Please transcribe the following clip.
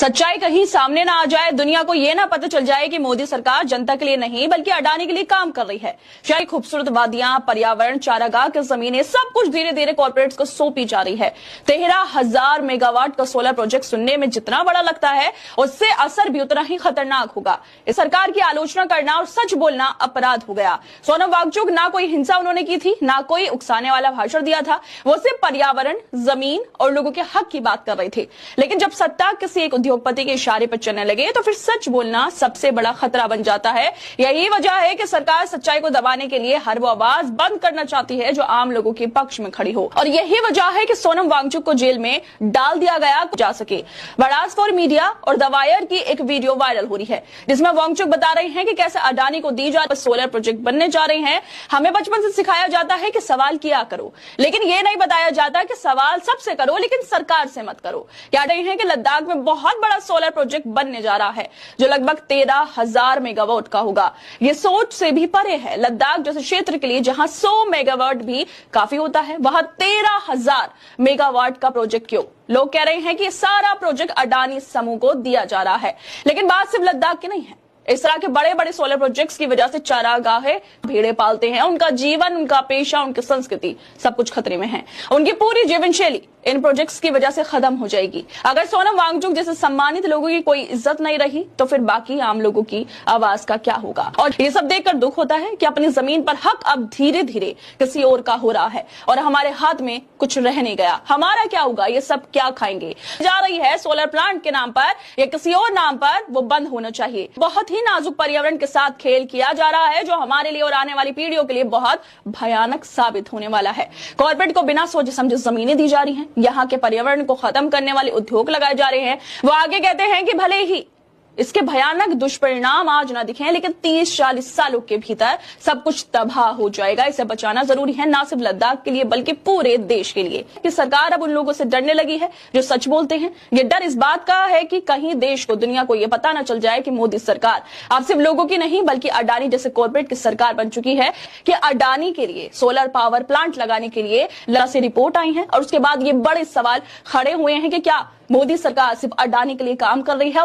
सच्चाई कहीं सामने ना आ जाए, दुनिया को ये ना पता चल जाए कि मोदी सरकार जनता के लिए नहीं बल्कि अडानी के लिए काम कर रही है। शहर खूबसूरत वादियां, पर्यावरण, चारागाह की जमीनें, सब कुछ धीरे धीरे कॉर्पोरेट्स को सौंपी जा रही है। 13,000 मेगावाट का सोलर प्रोजेक्ट सुनने में जितना बड़ा लगता है, उससे असर भी उतना ही खतरनाक होगा। इस सरकार की आलोचना करना और सच बोलना अपराध हो गया। सोनम वांगचुक ना कोई हिंसा उन्होंने की थी, ना कोई उकसाने वाला भाषण दिया था। वो सिर्फ पर्यावरण, जमीन और लोगों के हक की बात कर रहे थे। लेकिन जब सत्ता किसी एक उद्योगपति के इशारे पर चलने लगे तो फिर सच बोलना सबसे बड़ा खतरा बन जाता है। यही वजह है कि सरकार सच्चाई को दबाने के लिए हर वो आवाज बंद करना चाहती है जो आम लोगों के पक्ष में खड़ी हो। और यही वजह है कि सोनम वांगचुक को जेल में डाल दिया गया जा सके। बड़ास फॉर मीडिया और द वायर की एक वीडियो वायरल हो रही है जिसमें वांगचुक बता रहे हैं कि कैसे अडानी को दी जा सोलर प्रोजेक्ट बनने जा रहे हैं। हमें बचपन से सिखाया जाता है कि सवाल किया करो, लेकिन ये नहीं बताया जाता कि सवाल सबसे करो लेकिन सरकार से मत करो। कह रहे हैं कि लद्दाख में बहुत बड़ा सोलर प्रोजेक्ट बनने जा रहा है जो लगभग 13,000 मेगावाट का होगा। ये सोच से भी परे है। लद्दाख जैसे क्षेत्र के लिए जहां 100 मेगावाट भी काफी होता है, वहां 13,000 मेगावाट का प्रोजेक्ट क्यों? लोग कह रहे हैं कि सारा प्रोजेक्ट अडानी समूह को दिया जा रहा है। लेकिन बात सिर्फ लद्दाख की नहीं है। इस तरह के बड़े बड़े सोलर प्रोजेक्ट्स की वजह से चारागाहें भेड़े पालते हैं, उनका जीवन, उनका पेशा, उनकी संस्कृति सब कुछ खतरे में है। उनकी पूरी जीवन शैली इन प्रोजेक्ट्स की वजह से खत्म हो जाएगी। अगर सोनम वांगचुक जैसे सम्मानित लोगों की कोई इज्जत नहीं रही तो फिर बाकी आम लोगों की आवाज का क्या होगा? और ये सब देखकर दुख होता है कि अपनी जमीन पर हक अब धीरे धीरे किसी और का हो रहा है और हमारे हाथ में कुछ रह नहीं गया। हमारा क्या होगा? ये सब क्या खाएंगे? जा रही है सोलर प्लांट के नाम पर या किसी और नाम पर, वो बंद होना चाहिए। बहुत ही नाजुक पर्यावरण के साथ खेल किया जा रहा है जो हमारे लिए और आने वाली पीढ़ियों के लिए बहुत भयानक साबित होने वाला है। कॉर्पोरेट को बिना सोचे समझे जमीनें दी जा रही हैं, यहाँ के पर्यावरण को खत्म करने वाले उद्योग लगाए जा रहे हैं। वो आगे कहते हैं कि भले ही इसके भयानक दुष्परिणाम आज ना दिखें, लेकिन 30-40 सालों के भीतर सब कुछ तबाह हो जाएगा। इसे बचाना जरूरी है, ना सिर्फ लद्दाख के लिए बल्कि पूरे देश के लिए। कि सरकार अब उन लोगों से डरने लगी है जो सच बोलते हैं। ये डर इस बात का है कि कहीं देश को, दुनिया को ये पता ना चल जाए कि मोदी सरकार अब सिर्फ लोगों की नहीं बल्कि अडानी जैसे कॉर्पोरेट की सरकार बन चुकी है। कि अडानी के लिए सोलर पावर प्लांट लगाने के लिए से रिपोर्ट आई है और उसके बाद ये बड़े सवाल खड़े हुए हैं कि क्या मोदी सरकार सिर्फ अडानी के लिए काम कर रही है?